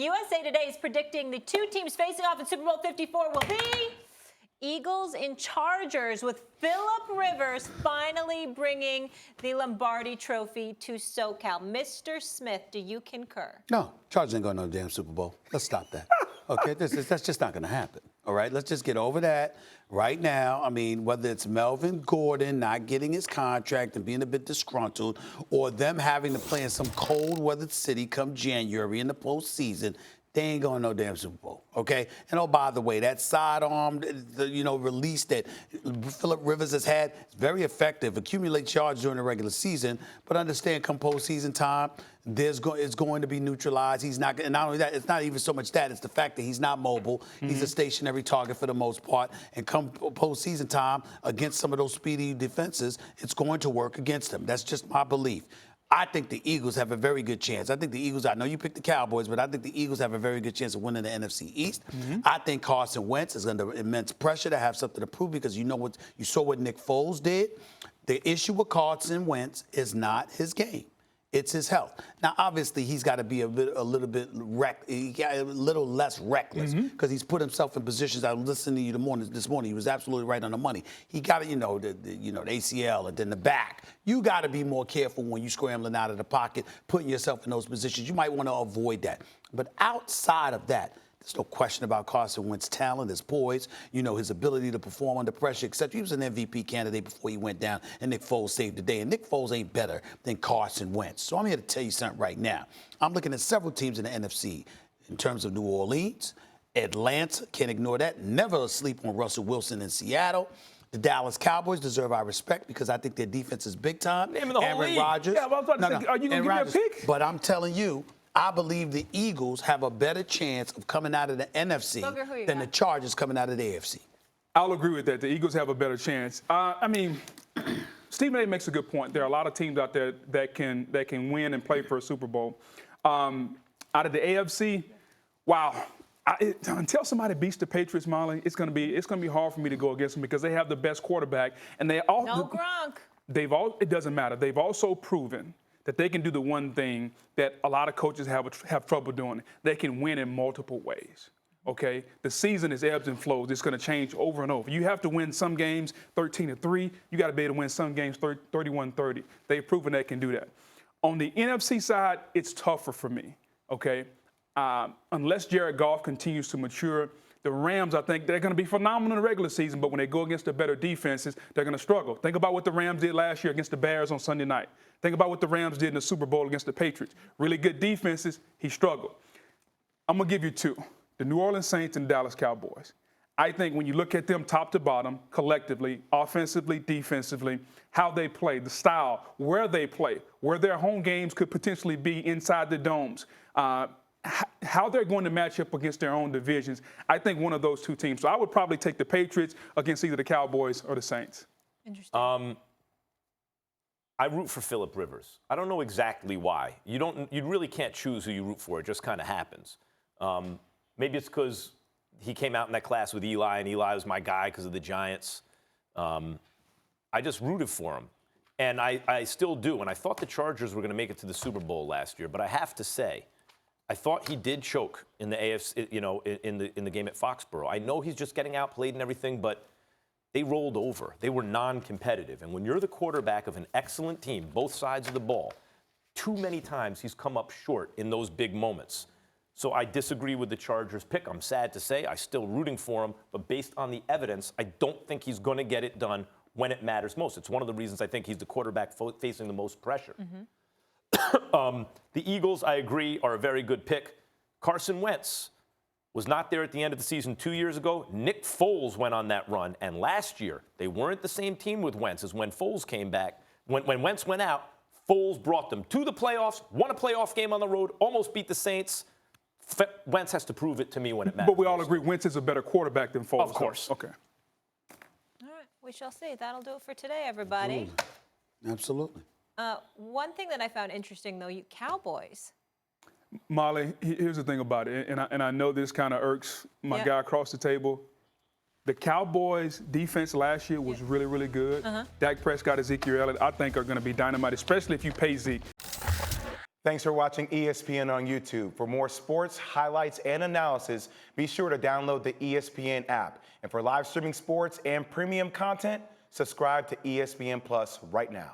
USA Today is predicting the two teams facing off in Super Bowl 54 will be Eagles and Chargers, with Phillip Rivers finally bringing the Lombardi Trophy to SoCal. Mr. Smith, do you concur? No, Chargers ain't going to no damn Super Bowl. Let's stop that. Okay, that's just not going to happen. All right, let's just get over that right now. I mean, whether it's Melvin Gordon not getting his contract and being a bit disgruntled, or them having to play in some cold-weathered city come January in the postseason, they ain't going to no damn Super Bowl, okay? And oh, by the way, that sidearm, release that Phillip Rivers has had is very effective. Accumulate yards during the regular season, but understand come postseason time, it's going to be neutralized. He's not, and not only that, it's not even so much that, it's the fact that he's not mobile. Mm-hmm. He's a stationary target for the most part. And come postseason time against some of those speedy defenses, it's going to work against him. That's just my belief. I think the Eagles have a very good chance. I think the Eagles, I know you picked the Cowboys, but I think the Eagles have a very good chance of winning the NFC East. Mm-hmm. I think Carson Wentz is under immense pressure to have something to prove, because you saw what Nick Foles did. The issue with Carson Wentz is not his game. It's his health. Now, obviously, he's got to be a little less reckless, because he's put himself in positions. I was listening to you this morning. He was absolutely right on the money. He got the ACL and then the back. You got to be more careful when you're scrambling out of the pocket, putting yourself in those positions. You might want to avoid that. But outside of that, there's no question about Carson Wentz's talent, his poise, his ability to perform under pressure, etc. He was an MVP candidate before he went down, and Nick Foles saved the day. And Nick Foles ain't better than Carson Wentz. So I'm here to tell you something right now. I'm looking at several teams in the NFC in terms of New Orleans, Atlanta, can't ignore that. Never sleep on Russell Wilson in Seattle. The Dallas Cowboys deserve our respect because I think their defense is big time. Name of the whole Aaron league. Rodgers. Yeah, well, I was about to say, are you going to give me a pick? But I'm telling you, I believe the Eagles have a better chance of coming out of the NFC than the Chargers coming out of the AFC. I'll agree with that. The Eagles have a better chance. Stephen A. makes a good point. There are a lot of teams out there that can win and play for a Super Bowl. Out of the AFC, wow. Until somebody beats the Patriots, Molly, it's gonna be hard for me to go against them, because they have the best quarterback, and they all no Gronk. It doesn't matter. They've also proven that they can do the one thing that a lot of coaches have trouble doing. They can win in multiple ways, okay? The season is ebbs and flows. It's going to change over and over. You have to win some games 13-3. You got to be able to win some games 31-30. They've proven they can do that. On the NFC side, it's tougher for me, okay? Unless Jared Goff continues to mature, the Rams, I think they're going to be phenomenal in the regular season, but when they go against the better defenses, they're going to struggle. Think about what the Rams did last year against the Bears on Sunday night. Think about what the Rams did in the Super Bowl against the Patriots. Really good defenses, he struggled. I'm going to give you two, the New Orleans Saints and Dallas Cowboys. I think when you look at them top to bottom, collectively, offensively, defensively, how they play, the style, where they play, where their home games could potentially be inside the domes, how they're going to match up against their own divisions, I think one of those two teams. So I would probably take the Patriots against either the Cowboys or the Saints. Interesting. I root for Phillip Rivers. I don't know exactly why. You really can't choose who you root for. It just kind of happens. Maybe it's because he came out in that class with Eli, and Eli was my guy because of the Giants. I just rooted for him. And I still do. And I thought the Chargers were going to make it to the Super Bowl last year. But I have to say, I thought he did choke in the AFC, in the game at Foxborough. I know he's just getting outplayed and everything, but they rolled over. They were non-competitive. And when you're the quarterback of an excellent team, both sides of the ball, too many times he's come up short in those big moments. So I disagree with the Chargers pick. I'm sad to say. I'm still rooting for him. But based on the evidence, I don't think he's going to get it done when it matters most. It's one of the reasons I think he's the quarterback facing the most pressure. Mm-hmm. The Eagles, I agree, are a very good pick. Carson Wentz was not there at the end of the season 2 years ago. Nick Foles went on that run. And last year, they weren't the same team with Wentz as when Foles came back. When Wentz went out, Foles brought them to the playoffs, won a playoff game on the road, almost beat the Saints. Wentz has to prove it to me when it matters. But we all agree Wentz is a better quarterback than Foles. Of course. Okay. All right, we shall see. That'll do it for today, everybody. Absolutely. One thing that I found interesting, though, you Cowboys. Molly, here's the thing about it, and I know this kind of irks my guy across the table. The Cowboys' defense last year was really, really good. Dak Prescott, Ezekiel Elliott, I think are going to be dynamite, especially if you pay Zeke. Thanks for watching ESPN on YouTube. For more sports, highlights, and analysis, be sure to download the ESPN app. And for live streaming sports and premium content, subscribe to ESPN Plus right now.